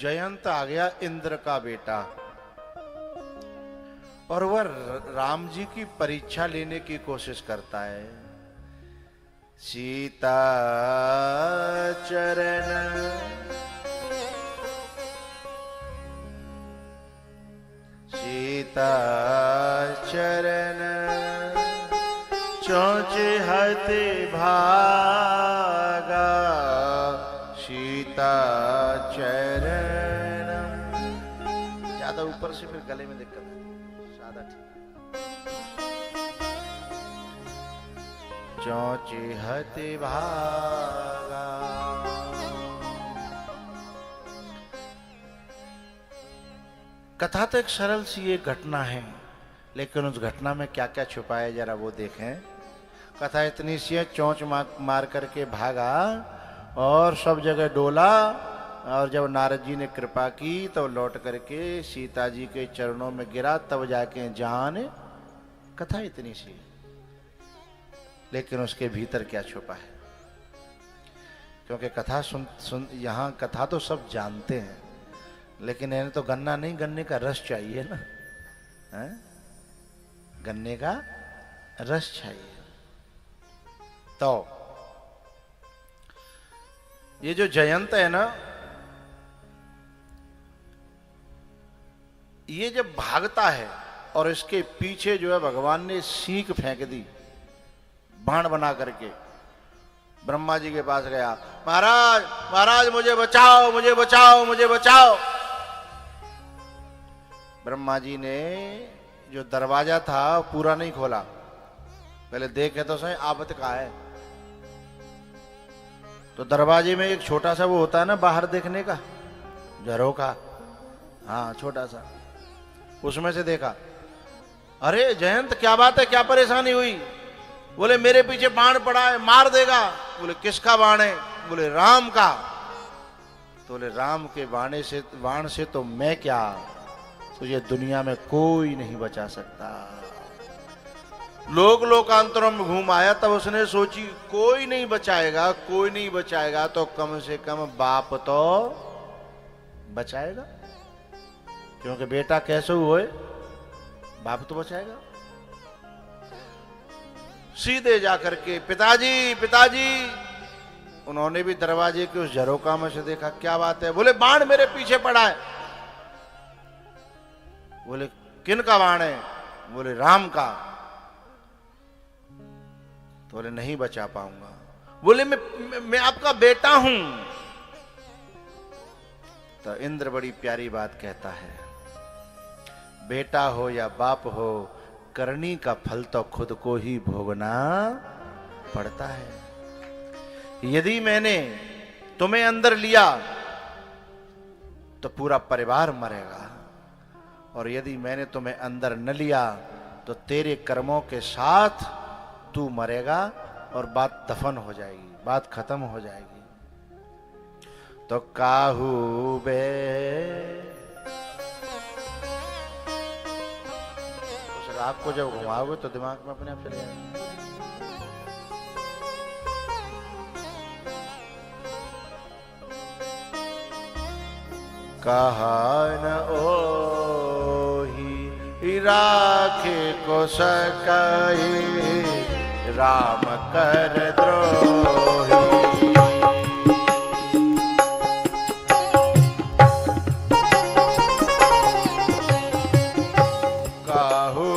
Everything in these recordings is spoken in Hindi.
जयंत आ गया इंद्र का बेटा, और वह राम जी की परीक्षा लेने की कोशिश करता है। सीता चरण सीता चरण चोंच हते भागा, सीता चरण। ज्यादा ऊपर से फिर गले में दिक्कत है, सादा ठीक। चोंच हते भागा। कथा तो एक सरल सी एक घटना है, लेकिन उस घटना में क्या क्या छुपा है जरा वो देखें। कथा इतनी सी है, चोंच मार करके भागा और सब जगह डोला, और जब नारद जी ने कृपा की तो लौट करके सीता जी के चरणों में गिरा, तब जाके जान। कथा इतनी सी, लेकिन उसके भीतर क्या छुपा है। क्योंकि कथा सुन यहाँ कथा तो सब जानते हैं, लेकिन इन्हें तो गन्ना नहीं, गन्ने का रस चाहिए ना, है? गन्ने का रस चाहिए। तो ये जो जयंत है ना, ये जब भागता है और इसके पीछे जो है भगवान ने सीख फेंक दी बाण बना करके, ब्रह्मा जी के पास गया, महाराज महाराज मुझे बचाओ मुझे बचाओ मुझे बचाओ। ब्रह्मा जी ने जो दरवाजा था पूरा नहीं खोला, पहले देखे तो सही आपत का है। तो दरवाजे में एक छोटा सा वो होता है ना बाहर देखने का, झरोखा, हाँ छोटा सा, उसमें से देखा। अरे जयंत क्या बात है, क्या परेशानी हुई? बोले मेरे पीछे बाण पड़ा है, मार देगा। बोले किसका बाण है? बोले राम का। तो बोले राम के बाण से तो मैं क्या, तुझे दुनिया में कोई नहीं बचा सकता। लोकांतरों में घूम आया, तब उसने सोची कोई नहीं बचाएगा, कोई नहीं बचाएगा तो कम से कम बाप तो बचाएगा, क्योंकि बेटा कैसे हुए, बाप तो बचाएगा। सीधे जाकर के पिताजी पिताजी, उन्होंने भी दरवाजे के उस झरोका में से देखा, क्या बात है? बोले बाण मेरे पीछे पड़ा है। बोले किन का बाण है? बोले राम का। तो बोले नहीं बचा पाऊंगा। बोले मैं आपका बेटा हूं। तो इंद्र बड़ी प्यारी बात कहता है, बेटा हो या बाप हो, करनी का फल तो खुद को ही भोगना पड़ता है। यदि मैंने तुम्हें अंदर लिया तो पूरा परिवार मरेगा, और यदि मैंने तुम्हें अंदर न लिया तो तेरे कर्मों के साथ तू मरेगा और बात दफन हो जाएगी, बात खत्म हो जाएगी। तो काहू बे, उस राग को जब घुमाओगे तो दिमाग में अपने आप चले जाएगा। कहा न ओही राखे को सकाई, राम कर द्रोही। काहू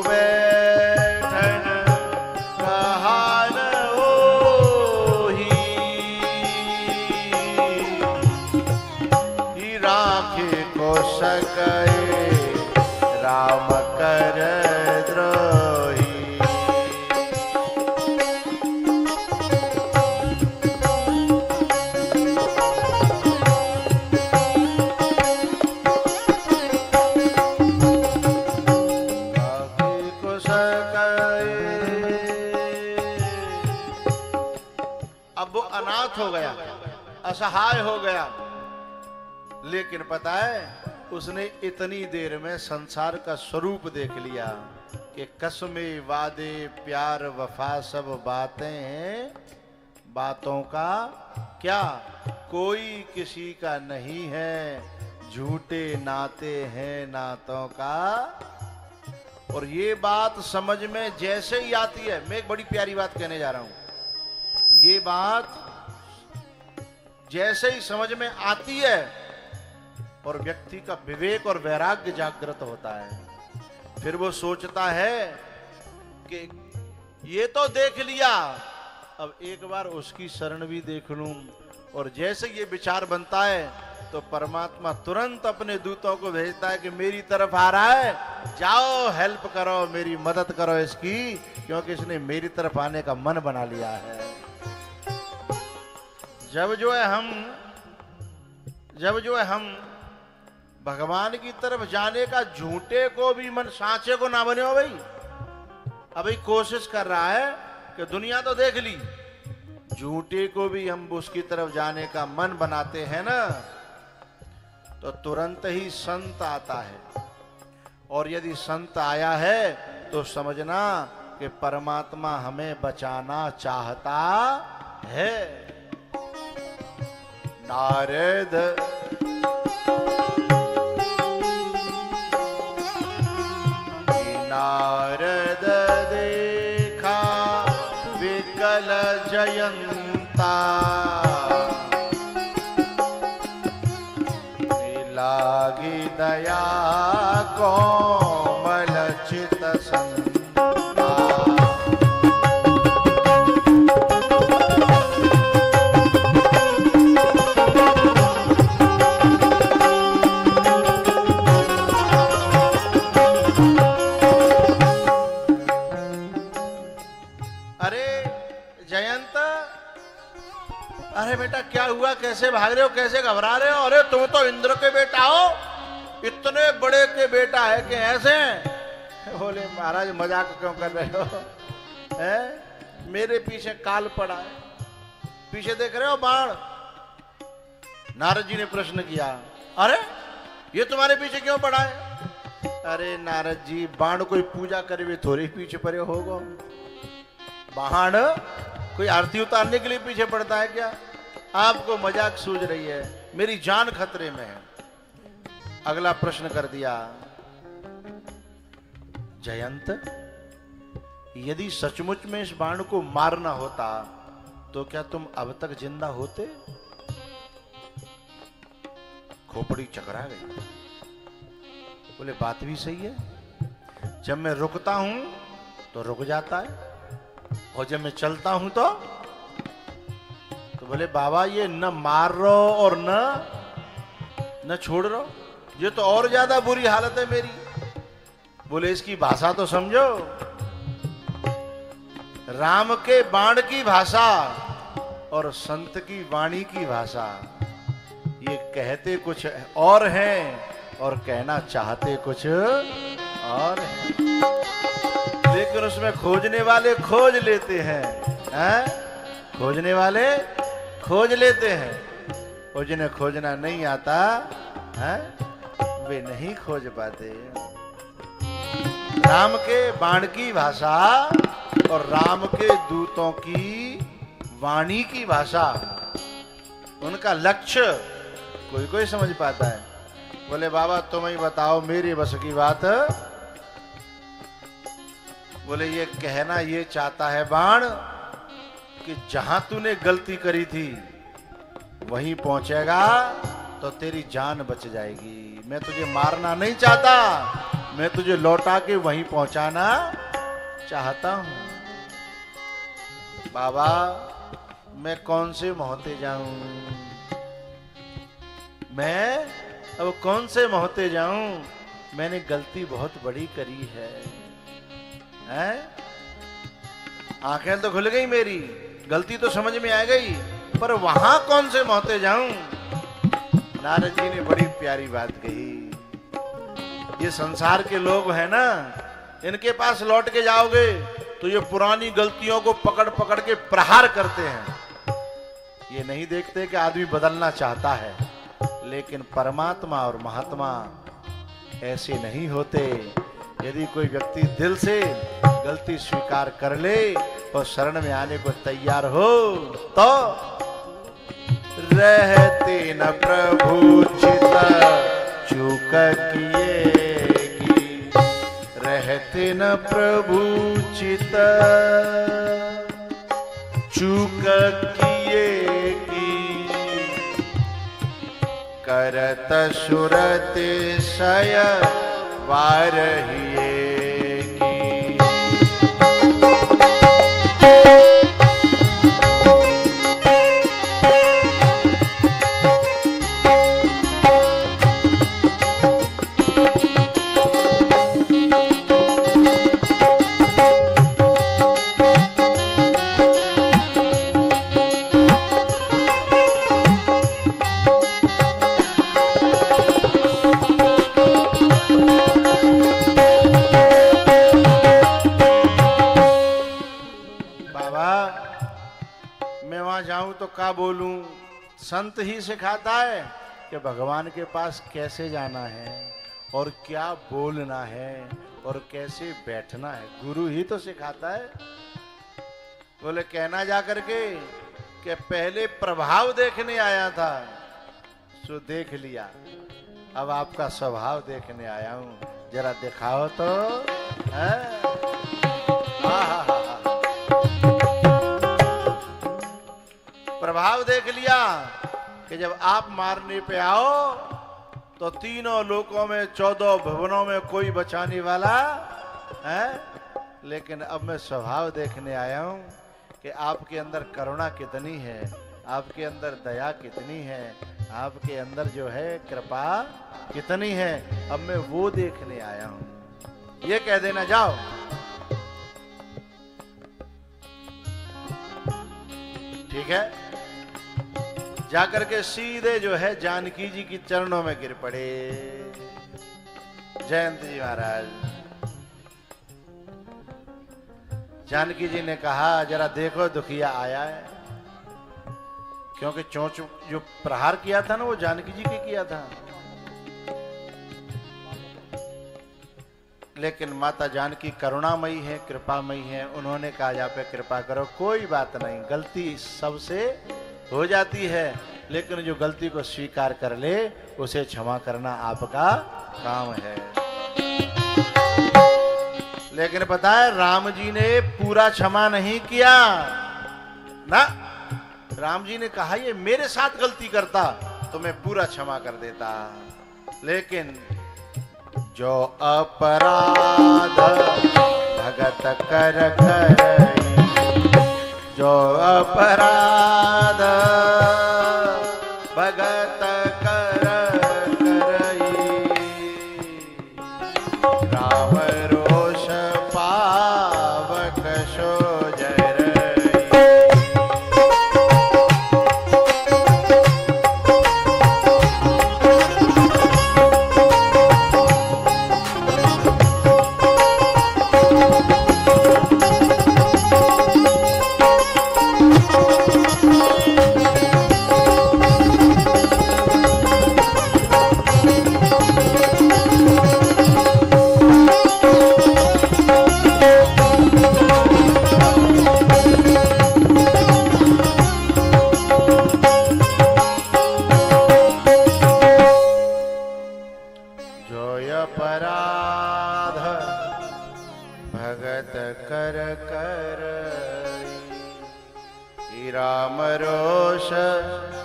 बैठन कहा न ओही, राखे को सकाई, राम कर द्रोही। अब वो अनाथ हो गया, असहाय हो गया, लेकिन पता है उसने इतनी देर में संसार का स्वरूप देख लिया कि कसमे वादे प्यार वफा सब बातें बातों का क्या कोई किसी का नहीं है, झूठे नाते हैं नातों का। और ये बात समझ में जैसे ही आती है, मैं एक बड़ी प्यारी बात कहने जा रहा हूं, ये बात जैसे ही समझ में आती है और व्यक्ति का विवेक और वैराग्य जागृत होता है, फिर वो सोचता है कि ये तो देख लिया, अब एक बार उसकी शरण भी देख लूं। और जैसे ये विचार बनता है तो परमात्मा तुरंत अपने दूतों को भेजता है कि मेरी तरफ आ रहा है, जाओ हेल्प करो, मेरी मदद करो इसकी, क्योंकि इसने मेरी तरफ आने का मन बना लिया है। जब जो है हम भगवान की तरफ जाने का झूठे को भी मन, सांचे को ना बने हो भाई। अभी कोशिश कर रहा है कि दुनिया तो देख ली, झूठे को भी हम उसकी तरफ जाने का मन बनाते हैं ना, तो तुरंत ही संत आता है। और यदि संत आया है तो समझना कि परमात्मा हमें बचाना चाहता है। नारद नारद देखा विकल जयंता, लागी दया कोमल चित संता। अरे जयंत, अरे बेटा क्या हुआ, कैसे भाग रहे हो, कैसे घबरा रहे हो? अरे तुम तो इंद्र के बेटा हो, इतने बड़े के बेटा है कि ऐसे? बोले महाराज मजाक क्यों कर रहे हो, है? मेरे पीछे काल पड़ा है, पीछे देख रहे हो बाण। नारद जी ने प्रश्न किया, अरे ये तुम्हारे पीछे क्यों पड़ा है? अरे नारद जी, बाण कोई पूजा करे हुए थोड़ी पीछे पड़े होगा, बाण कोई आरती उतारने के लिए पीछे पड़ता है क्या? आपको मजाक सूझ रही है, मेरी जान खतरे में है। अगला प्रश्न कर दिया, जयंत यदि सचमुच में इस बाण को मारना होता तो क्या तुम अब तक जिंदा होते? खोपड़ी चकरा गई। बोले बात भी सही है, जब मैं रुकता हूं तो रुक जाता है, और जब मैं चलता हूं तो बोले बाबा ये न मार रहो और न छोड़ रहो, ये तो और ज्यादा बुरी हालत है मेरी। बोले इसकी भाषा तो समझो, राम के बाण की भाषा और संत की वाणी की भाषा, ये कहते कुछ और हैं और कहना चाहते कुछ और हैं, लेकिन उसमें खोजने वाले खोज लेते हैं, खोजने वाले खोज लेते हैं, और जिन्हें खोजना नहीं आता है वे नहीं खोज पाते। राम के बाण की भाषा और राम के दूतों की वाणी की भाषा, उनका लक्ष्य कोई कोई समझ पाता है। बोले बाबा तुम ही बताओ, मेरी बस की बात। बोले ये कहना ये चाहता है बाण कि जहां तूने गलती करी थी वहीं पहुंचेगा तो तेरी जान बच जाएगी। मैं तुझे मारना नहीं चाहता, मैं तुझे लौटा के वहीं पहुंचाना चाहता हूं। बाबा मैं कौन से मोहते जाऊं, मैं अब कौन से मोहते जाऊं, मैंने गलती बहुत बड़ी करी है, हैं? आंखें तो खुल गई मेरी, गलती तो समझ में आ गई, पर वहां कौन से मोहते जाऊं? नारद जी ने बड़ी प्यारी बात कही, ये संसार के लोग हैं ना, इनके पास लौट के जाओगे तो ये पुरानी गलतियों को पकड़ पकड़ के प्रहार करते हैं। ये नहीं देखते कि आदमी बदलना चाहता है, लेकिन परमात्मा और महात्मा ऐसे नहीं होते। यदि कोई व्यक्ति दिल से गलती स्वीकार कर ले और शरण में आने को तैयार हो तो रहते न प्रभु चित चूक किएगी, रहते न प्रभु चित चूक किएगी, करत सुरत सय वारहिएगी। तो क्या बोलूं, संत ही सिखाता है कि भगवान के पास कैसे जाना है और क्या बोलना है और कैसे बैठना है, गुरु ही तो सिखाता है। बोले कहना जा करके कि पहले प्रभाव देखने आया था सो देख लिया, अब आपका स्वभाव देखने आया हूं, जरा दिखाओ तो है? प्रभाव देख लिया कि जब आप मारने पे आओ तो तीनों लोकों में 14 भुवनों में कोई बचाने वाला है, लेकिन अब मैं स्वभाव देखने आया हूं कि आपके अंदर करुणा कितनी है, आपके अंदर दया कितनी है, आपके अंदर जो है कृपा कितनी है, अब मैं वो देखने आया हूं। ये कह देना जाओ। ठीक है, जाकर के सीधे जो है जानकी जी की चरणों में गिर पड़े। जयंत जी महाराज, जानकी जी ने कहा जरा देखो दुखिया आया है, क्योंकि चोंच जो प्रहार किया था ना वो जानकी जी के किया था, लेकिन माता जानकी करुणामयी है, कृपामयी है, उन्होंने कहा जा पे कृपा करो, कोई बात नहीं, गलती सबसे हो जाती है, लेकिन जो गलती को स्वीकार कर ले उसे क्षमा करना आपका काम है। लेकिन पता है राम जी ने पूरा क्षमा नहीं किया ना, राम जी ने कहा ये मेरे साथ गलती करता तो मैं पूरा क्षमा कर देता, लेकिन जो अपराध भगत कर करई, जो अपराध भगत कर करई, राम रोष पावक सो जरई। राम रोष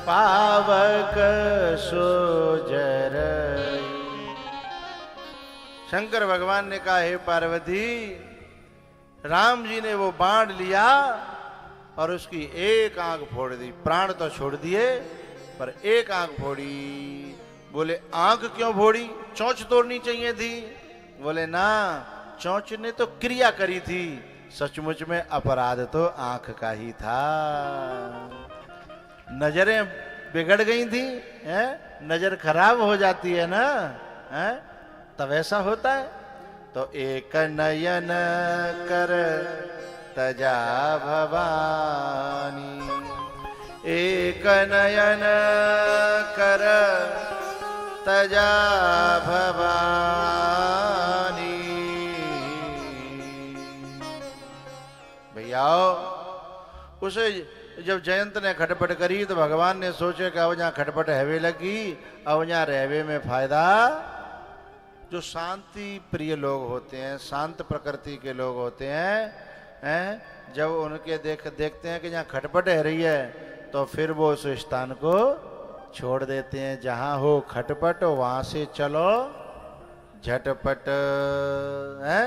पावक सो जरई। शंकर भगवान ने कहा हे पार्वती, राम जी ने वो बाण लिया और उसकी एक आंख फोड़ दी, प्राण तो छोड़ दिए पर एक आंख फोड़ी। बोले आंख क्यों फोड़ी, चोंच तोड़नी चाहिए थी? बोले ना, चोंच ने तो क्रिया करी थी, सचमुच में अपराध तो आंख का ही था। नजरें बिगड़ गई थी, हैं? नजर खराब हो जाती है ना, हैं? तब ऐसा होता है। तो एक नयन कर तजा भवानी, एक नयन कर तजा भवानी। भैया उसे जब जयंत ने खटपट करी तो भगवान ने सोचे कि अब जहाँ खटपट हैवे लगी, अब जहाँ रहवे में फायदा। जो शांति प्रिय लोग होते हैं, शांत प्रकृति के लोग होते हैं, जब उनके देखते हैं कि जहाँ खटपट है रही है तो फिर वो उस स्थान को छोड़ देते हैं। जहाँ हो खटपट वहां से चलो झटपट, है।